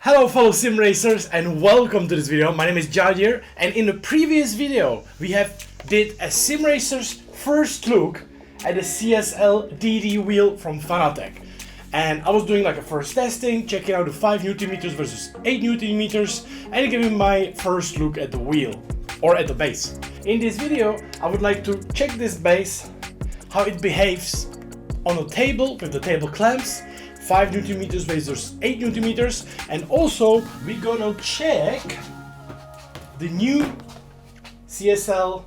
Hello fellow SimRacers and welcome to this video. My name is Jardier, and in the previous video we did a SimRacers first look at the CSL DD wheel from Fanatec. And I was doing like a first testing, checking out the 5 Nm versus 8 Nm and giving my first look at the wheel, or at the base. In this video I would like to check this base, how it behaves on a table with the table clamps, 5 Nm versus 8 Nm, and also we're gonna check the new CSL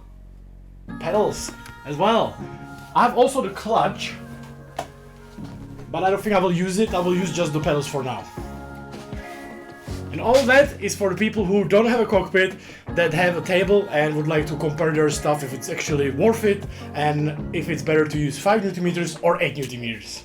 pedals as well. I have also the clutch, but I don't think I will use it. I will use just the pedals for now. And all of that is for the people who don't have a cockpit, that have a table and would like to compare their stuff if it's actually worth it and if it's better to use 5 Nm or 8 Nm.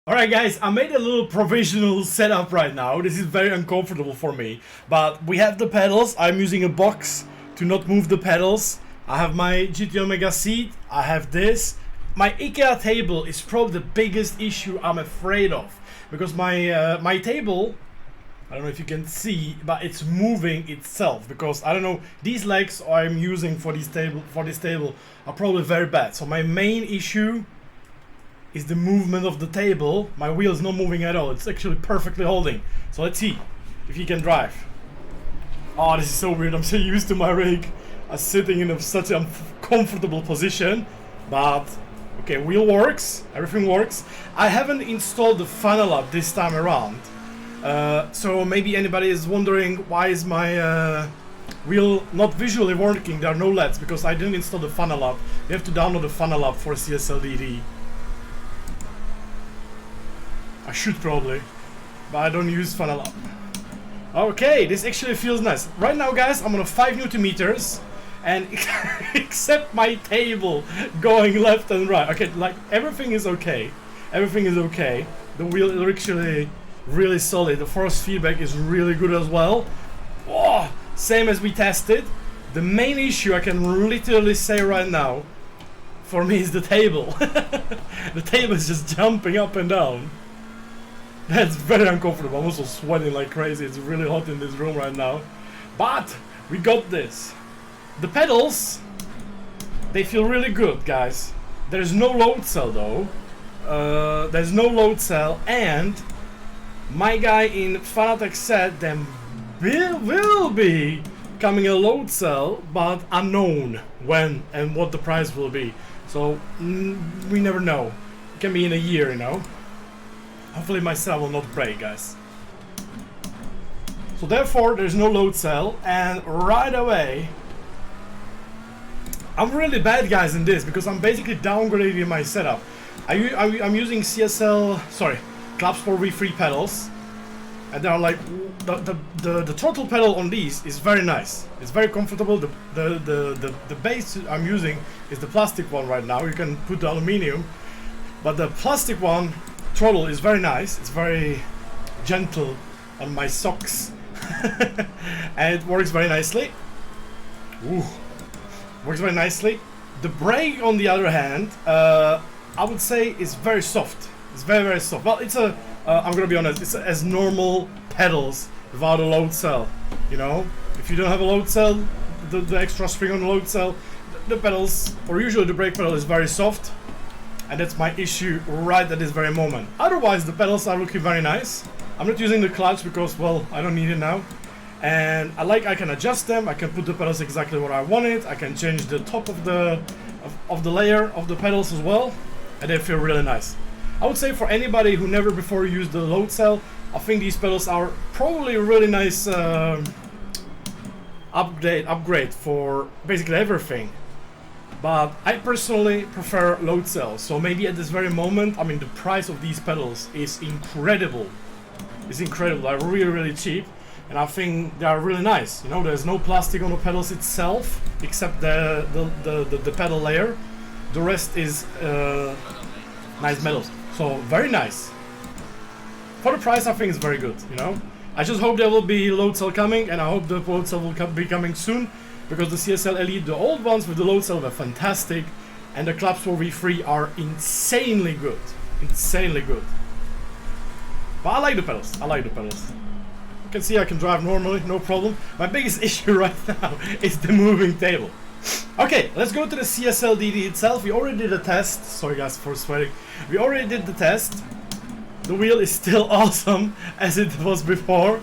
Alright guys, I made a little provisional setup right now. This is very uncomfortable for me, but we have the pedals. I'm using a box to not move the pedals. I have my GT Omega seat, I have this. My IKEA table is probably the biggest issue I'm afraid of, because my table, I don't know if you can see, but it's moving itself, because I don't know, these legs I'm using for this table are probably very bad. So my main issue is the movement of the table. My wheel is not moving at all. It's actually perfectly holding. So let's see if he can drive. Oh, this is so weird. I'm so used to my rig. I'm sitting in such a comfortable position. But okay, wheel works. Everything works. I haven't installed the funnel up this time around. So maybe anybody is wondering why is my wheel not visually working. There are no LEDs because I didn't install the funnel up. You have to download the funnel up for CSL DD. I should probably, but I don't use funnel up. Okay, this actually feels nice. Right now guys, I'm on a 5 Nm and except my table going left and right. Okay, like everything is okay. Everything is okay. The wheel is actually really solid. The force feedback is really good as well. Oh, same as we tested. The main issue I can literally say right now for me is the table. The table is just jumping up and down. That's very uncomfortable. I'm also sweating like crazy. It's really hot in this room right now. But we got this. The pedals, they feel really good, guys. There's no load cell though. There's no load cell, and my guy in Fanatec said there will be coming a load cell, but unknown when and what the price will be. So we never know. It can be in a year, you know. Hopefully my cell will not break, guys. So therefore there's no load cell, and right away I'm really bad, guys, in this because I'm basically downgrading my setup. I'm using CSL, Clubsport V3 pedals, and they are like the throttle pedal on these is very nice. It's very comfortable. The base I'm using is the plastic one right now. You can put the aluminium, but the plastic one throttle is very nice. It's very gentle on my socks. And it works very nicely. Ooh, works very nicely. The brake, on the other hand, I would say is very soft. It's very, very soft. Well, it's a, I'm gonna be honest, it's as normal pedals without a load cell. You know, if you don't have a load cell, the extra spring on the load cell, the pedals, or usually the brake pedal, is very soft. And that's my issue right at this very moment. Otherwise, the pedals are looking very nice. I'm not using the clutch because, well, I don't need it now. And I can adjust them. I can put the pedals exactly where I want it. I can change the top of the layer of the pedals as well, and they feel really nice. I would say for anybody who never before used the load cell, I think these pedals are probably a really nice upgrade for basically everything. But I personally prefer load cells, so maybe at this very moment, I mean, the price of these pedals is incredible. It's incredible. They're really, really cheap, and I think they are really nice. You know, there's no plastic on the pedals itself, except the pedal layer. The rest is nice metals, so very nice. For the price, I think it's very good. You know, I just hope there will be load cell coming, and I hope the load cell will be coming soon. Because the CSL Elite, the old ones with the load cell, were fantastic, and the Claps 4v3 are insanely good. Insanely good. But I like the pedals. I like the pedals. You can see I can drive normally, no problem. My biggest issue right now is the moving table. Okay, let's go to the CSL DD itself. We already did a test. Sorry guys for sweating. We already did the test. The wheel is still awesome as it was before.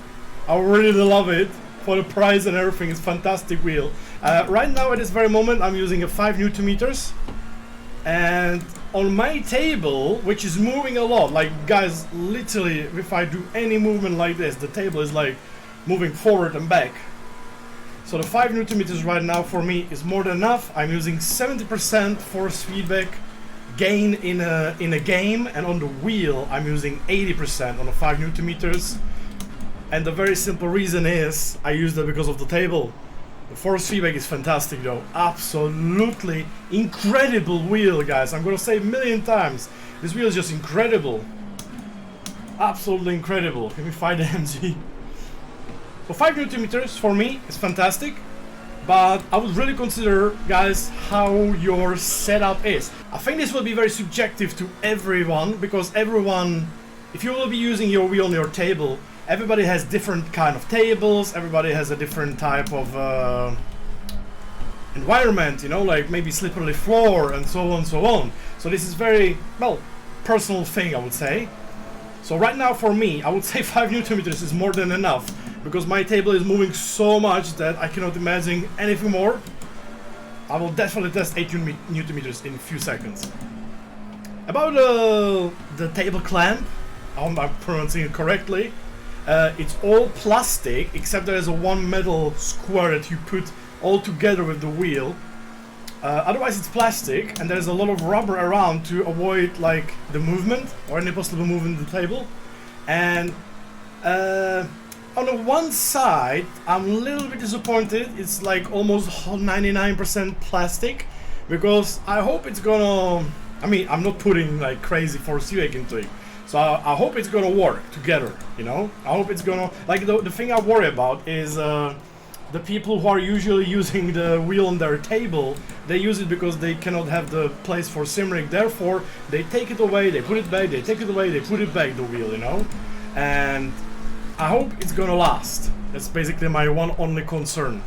I really love it. For the price and everything, it's fantastic wheel. Right now at this very moment I'm using a 5 Newton meters, and on my table, which is moving a lot, like guys, literally if I do any movement like this, the table is like moving forward and back. So the 5 Newton meters right now for me is more than enough. I'm using 70% force feedback gain in a game, and on the wheel I'm using 80% on the 5 Newton meters. And the very simple reason is I use that because of the table. The force feedback is fantastic though. Absolutely incredible wheel, guys. I'm gonna say a million times. This wheel is just incredible. Absolutely incredible. Can we find the MG? So 5 Newton meters for me is fantastic. But I would really consider, guys, how your setup is. I think this will be very subjective to everyone, because everyone, if you will be using your wheel on your table, everybody has different kind of tables, everybody has a different type of environment, you know, like maybe slippery floor and so on and so on. So this is very, well, personal thing, I would say. So right now for me, I would say 5 Newton meters is more than enough, because my table is moving so much that I cannot imagine anything more. I will definitely test 8 Newton meters in a few seconds. About the table clamp, I hope I'm pronouncing it correctly. It's all plastic, except there is a one metal square that you put all together with the wheel. Otherwise it's plastic, and there's a lot of rubber around to avoid like the movement or any possible movement in the table. And on the one side I'm a little bit disappointed. It's like almost 99% plastic, because I hope it's gonna, I mean, I'm not putting like crazy force feedback into it. So I hope it's gonna work together, you know? I hope it's gonna, like the thing I worry about is the people who are usually using the wheel on their table, they use it because they cannot have the place for SimRig, therefore they take it away, they put it back, they take it away, they put it back, the wheel, you know? And I hope it's gonna last. That's basically my one only concern.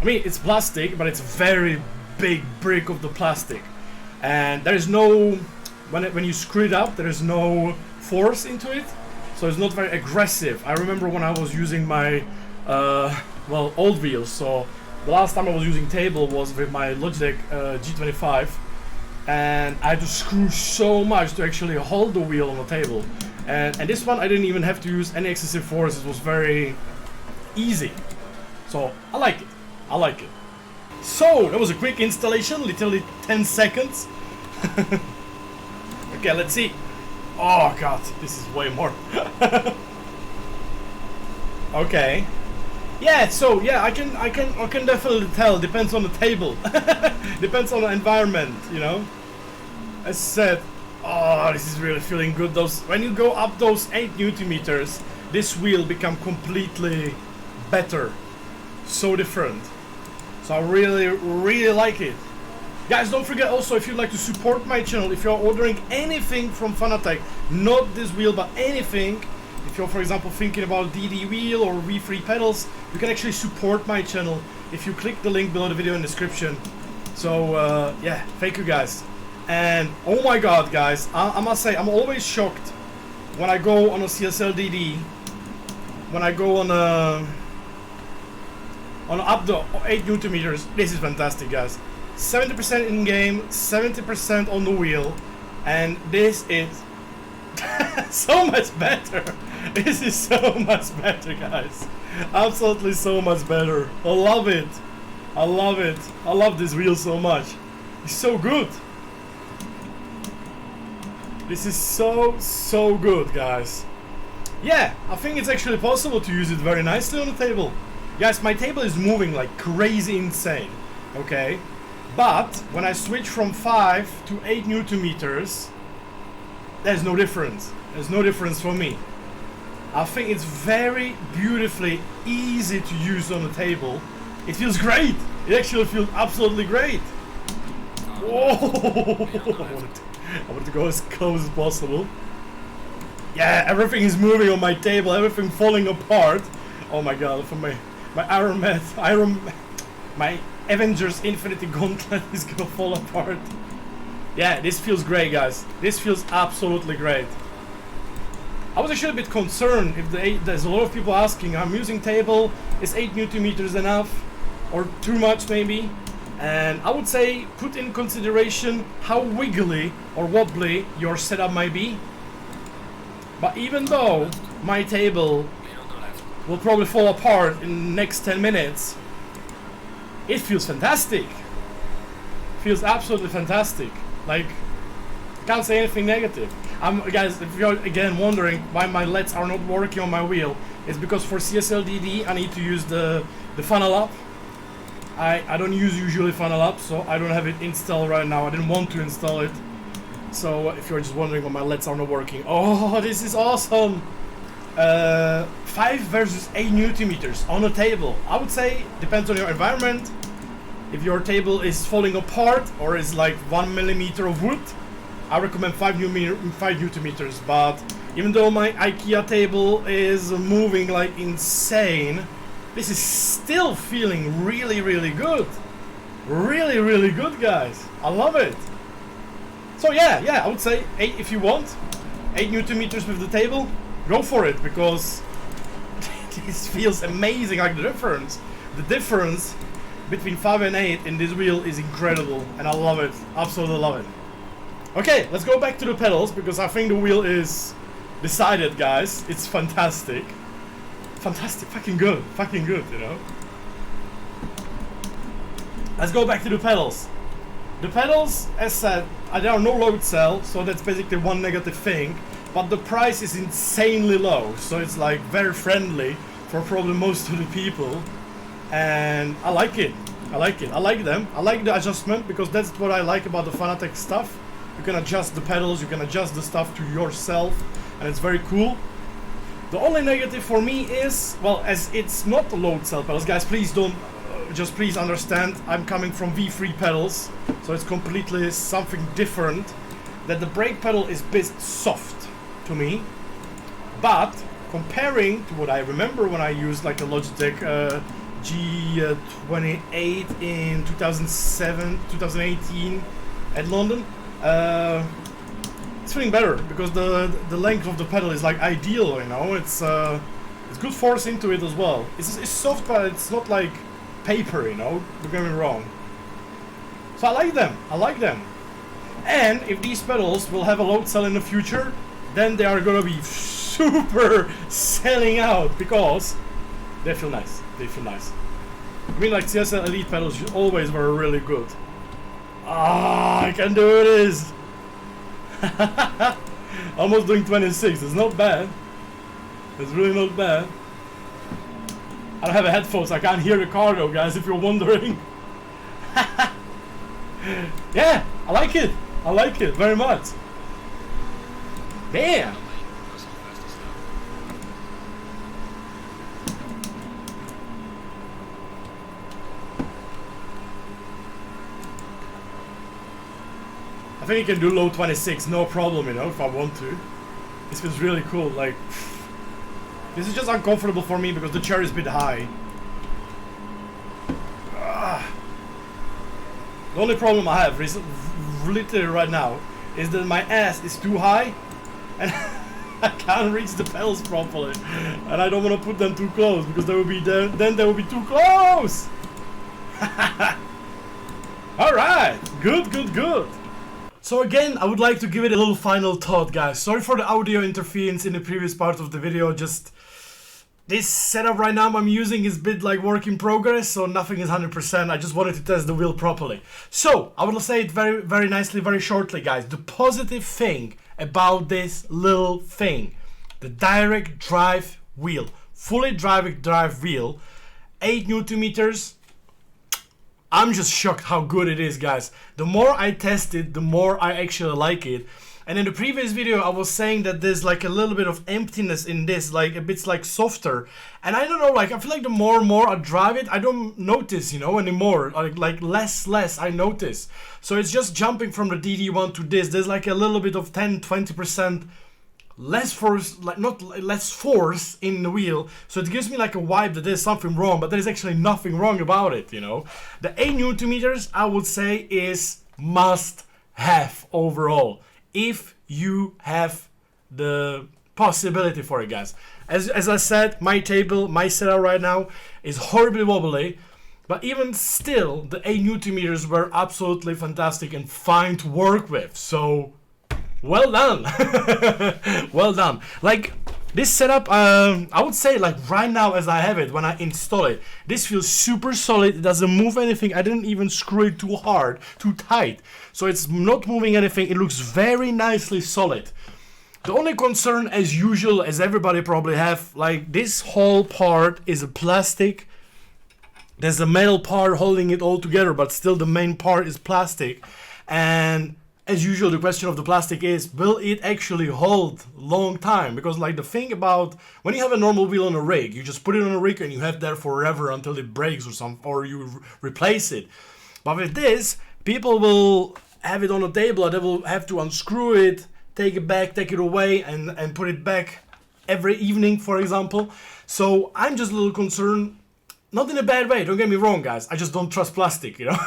I mean, it's plastic, but it's a very big brick of the plastic. And there is no, when you screw it up, there is no force into it, so it's not very aggressive. I remember when I was using my well, old wheels, so the last time I was using table was with my Logitech G25, and I had to screw so much to actually hold the wheel on the table. And this one I didn't even have to use any excessive force. It was very easy, so I like it. I like it. So that was a quick installation, literally 10 seconds. Okay, let's see. Oh god, this is way more. Okay. Yeah, so yeah, I can definitely tell. Depends on the table. Depends on the environment, you know. As I said, oh, this is really feeling good. Those, when you go up those 8 Newton meters, this wheel become completely better, so different. So I really like it. Guys, don't forget also, if you'd like to support my channel, if you're ordering anything from Fanatec, not this wheel but anything, if you're for example thinking about DD wheel or V3 pedals, you can actually support my channel if you click the link below the video in the description. So yeah, thank you guys. And oh my god guys, I must say I'm always shocked when I go on a CSL DD, when I go on up to 8 Newton meters. This is fantastic guys. 70% in game, 70% on the wheel, and this is so much better. This is so much better guys, absolutely so much better. I love it, I love it, I love this wheel so much. It's so good. This is so good guys. Yeah, I think it's actually possible to use it very nicely on the table. Guys, my table is moving like crazy insane, okay? But when I switch from 5 to 8 Newton meters, there's no difference. There's no difference for me. I think it's very beautifully easy to use on the table. It feels great. It actually feels absolutely great. Whoa! I want to go as close as possible. Yeah, everything is moving on my table. Everything falling apart. Oh my god! From my my Avengers Infinity Gauntlet is gonna fall apart. Yeah, this feels great guys. This feels absolutely great. I was actually a bit concerned if there's a lot of people asking, I'm using table, is 8 Newton meters enough or too much maybe? And I would say put in consideration how wiggly or wobbly your setup might be. But even though my table will probably fall apart in the next 10 minutes, it feels fantastic. Feels absolutely fantastic. Like, can't say anything negative. Guys, if you're again wondering why my LEDs are not working on my wheel, it's because for CSL DD I need to use the funnel up. I don't use usually funnel up, so I don't have it installed right now. I didn't want to install it. So if you're just wondering why my LEDs are not working, oh, this is awesome. 5 versus 8 Newton meters on a table. I would say depends on your environment. If your table is falling apart or is like 1 millimeter of wood, I recommend 5 Newton meters. But even though my IKEA table is moving like insane, this is still feeling really good. Really good guys. I love it. So yeah, I would say 8 if you want. 8 Newton meters with the table. Go for it, because this feels amazing. Like the difference between 5 and 8 in this wheel is incredible, and I love it, absolutely love it. Okay, let's go back to the pedals, because I think the wheel is decided, guys. It's fantastic, fucking good, you know. Let's go back to the pedals. The pedals, as said, there are no load cell, so that's basically one negative thing. But the price is insanely low, so it's like very friendly for probably most of the people, and I like it. I like them. I like the adjustment, because that's what I like about the Fanatec stuff. You can adjust the pedals, you can adjust the stuff to yourself, and it's very cool. The only negative for me is, well, as it's not the load cell pedals, guys, please don't, please understand, I'm coming from V3 pedals, so it's completely something different, that the brake pedal is a bit soft to me. But comparing to what I remember when I used like a Logitech G28 in 2018 at London, it's feeling better, because the length of the pedal is like ideal, you know. It's good force into it as well. It's soft, but it's not like paper, you know, don't get me wrong. So I like them. And if these pedals will have a load cell in the future, then they are gonna be super selling out, because they feel nice. I mean, like CSL Elite pedals always were really good. Ah, I can do this. Almost doing 26. It's not bad. It's really not bad. I don't have a headphones. I can't hear the car though, guys, if you're wondering. Yeah, I like it. I like it very much. Damn. I think you can do low 26, no problem, you know, if I want to. This feels really cool, like... This is just uncomfortable for me because the chair is a bit high. The only problem I have, literally right now, is that my ass is too high and I can't reach the pedals properly. And I don't want to put them too close because they will be then they will be too close. Alright, good. So again, I would like to give it a little final thought, guys. Sorry for the audio interference in the previous part of the video, just... This setup right now I'm using is a bit like work in progress, so nothing is 100%. I just wanted to test the wheel properly. So, I will say it very nicely, very shortly, guys. The positive thing about this little thing, the direct drive wheel, fully direct drive wheel, 8 Newton meters. I'm just shocked how good it is, guys. The more I test it, the more I actually like it. And in the previous video, I was saying that there's like a little bit of emptiness in this, like a bit like softer. And I don't know, like I feel like the more and more I drive it, I don't notice, you know, anymore. Like less I notice. So it's just jumping from the DD1 to this. There's like a little bit of 10-20% less force, like not less force in the wheel. So it gives me like a vibe that there's something wrong, but there's actually nothing wrong about it, you know. The 8 Newton meters, I would say, is must have overall. If you have the possibility for it, guys. As I said, my table, my setup right now is horribly wobbly, but even still, the 8 Newton meters were absolutely fantastic and fine to work with. So, well done. Well done. Like, this setup, I would say, like, right now as I have it, when I install it, this feels super solid. It doesn't move anything. I didn't even screw it too hard, too tight. So it's not moving anything. It looks very nicely solid. The only concern, as usual, as everybody probably have, like, this whole part is a plastic. There's a metal part holding it all together, but still the main part is plastic. And... as usual, the question of the plastic is, will it actually hold long time? Because like the thing about when you have a normal wheel on a rig, you just put it on a rig and you have there forever until it breaks or you replace it. But with this, people will have it on a table and they will have to unscrew it, take it back, take it away and put it back every evening, for example. So I'm just a little concerned. Not in a bad way, don't get me wrong, guys. I just don't trust plastic, you know.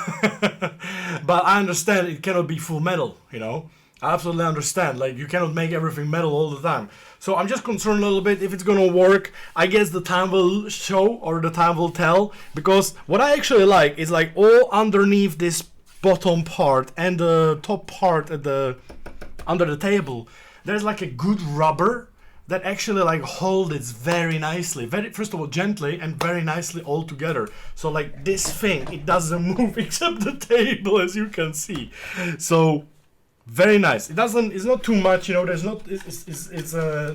But I understand it cannot be full metal, you know. I absolutely understand. Like, you cannot make everything metal all the time. So I'm just concerned a little bit if it's gonna work. I guess the time will show, or the time will tell. Because what I actually like is like all underneath this bottom part and the top part at the under the table, there's like a good rubber that actually like hold it very nicely, first of all gently and very nicely all together. So like this thing, it doesn't move except the table, as you can see. So very nice. It's not too much, you know. There's not.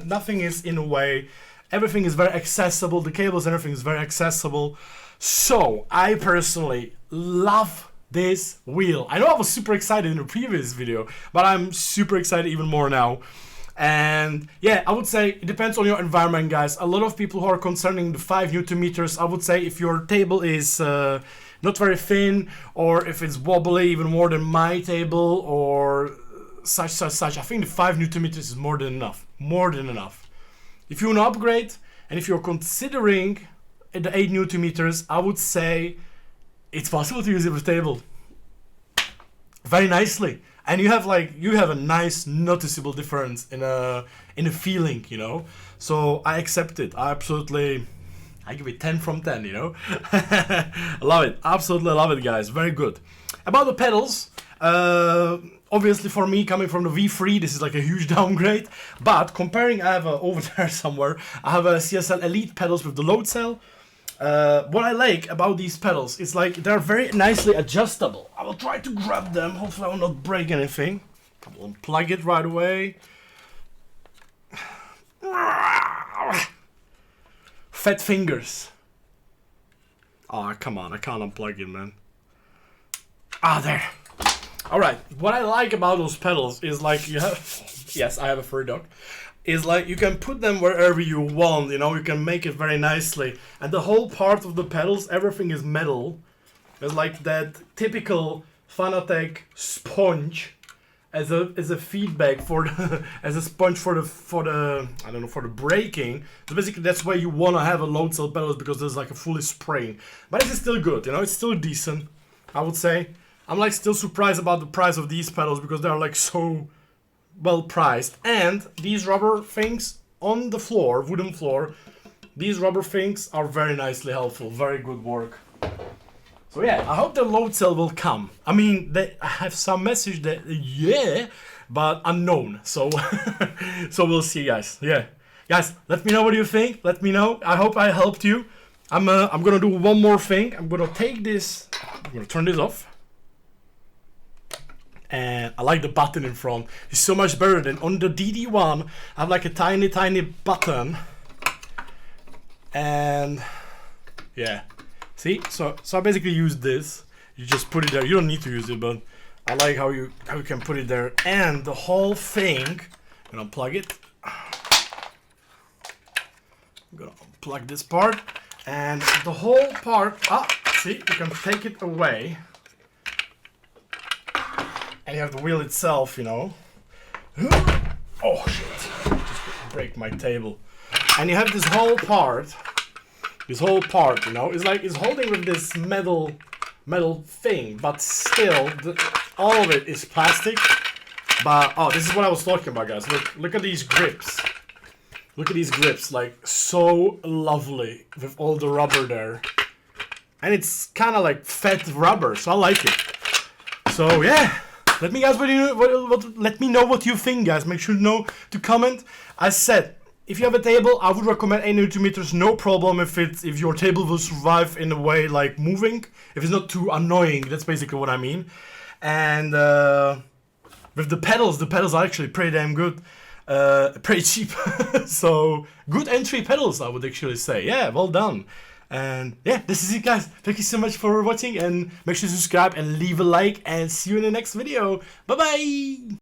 Nothing is in a way. Everything is very accessible. The cables and everything is very accessible. So I personally love this wheel. I know I was super excited in the previous video, but I'm super excited even more now. And yeah, I would say it depends on your environment, guys. A lot of people who are concerning the 5 Newton meters, I would say if your table is not very thin, or if it's wobbly even more than my table, or such, I think the 5 Newton meters is more than enough. If you want to upgrade, and if you're considering the 8 Newton meters, I would say it's possible to use it with table very nicely. And you have a nice noticeable difference in a feeling, you know. So I accept it. I give it 10 from 10, you know. Love it, absolutely love it, guys. Very good. About the pedals, obviously for me coming from the V3, this is like a huge downgrade. But comparing, I have over there somewhere, I have a CSL Elite pedals with the load cell. What I like about these pedals is like they're very nicely adjustable. I will try to grab them, hopefully I will not break anything. I will unplug it right away. Fat fingers. Oh, come on, I can't unplug it, man. Ah, there. Alright, what I like about those pedals is like you have... Yes, I have a furry dog. Is like you can put them wherever you want, you know, you can make it very nicely. And the whole part of the pedals, everything is metal. It's like that typical Fanatec sponge. as a feedback for the as a sponge for the I don't know, for the braking. So basically that's why you want to have a load cell pedals, because there's like a fully spring. But this is still good, you know, it's still decent, I would say. I'm like still surprised about the price of these pedals, because they're like so well priced. And these rubber things on the floor, wooden floor, these rubber things are very nicely helpful, very good work. So yeah, I hope the load cell will come. I mean, I have some message that yeah, but unknown. So so we'll see, guys. Yeah, guys, let me know what you think. Let me know. I hope I helped you. I'm gonna do one more thing. I'm gonna take this. I'm gonna turn this off. And I like the button in front. It's so much better than on the DD1. I have like a tiny button. And yeah. See, so I basically use this. You just put it there. You don't need to use it, but I like how you can put it there. And the whole thing, I'm gonna unplug it. I'm gonna unplug this part, and the whole part. See, you can take it away, and you have the wheel itself. You know. Oh shit! Just break my table. And you have this whole part. This whole part, you know, is like it's holding with this metal thing, but still, all of it is plastic. But oh, this is what I was talking about, guys. Look at these grips. Look at these grips, like so lovely with all the rubber there, and it's kind of like fat rubber, so I like it. So yeah, let me know what you think, guys. Make sure to comment. As said, if you have a table, I would recommend 8 Nm meters, no problem if your table will survive in a way like moving. If it's not too annoying, that's basically what I mean. And with the pedals are actually pretty damn good. Pretty cheap. So good entry pedals, I would actually say. Yeah, well done. And yeah, this is it, guys. Thank you so much for watching, and make sure to subscribe and leave a like, and see you in the next video. Bye bye.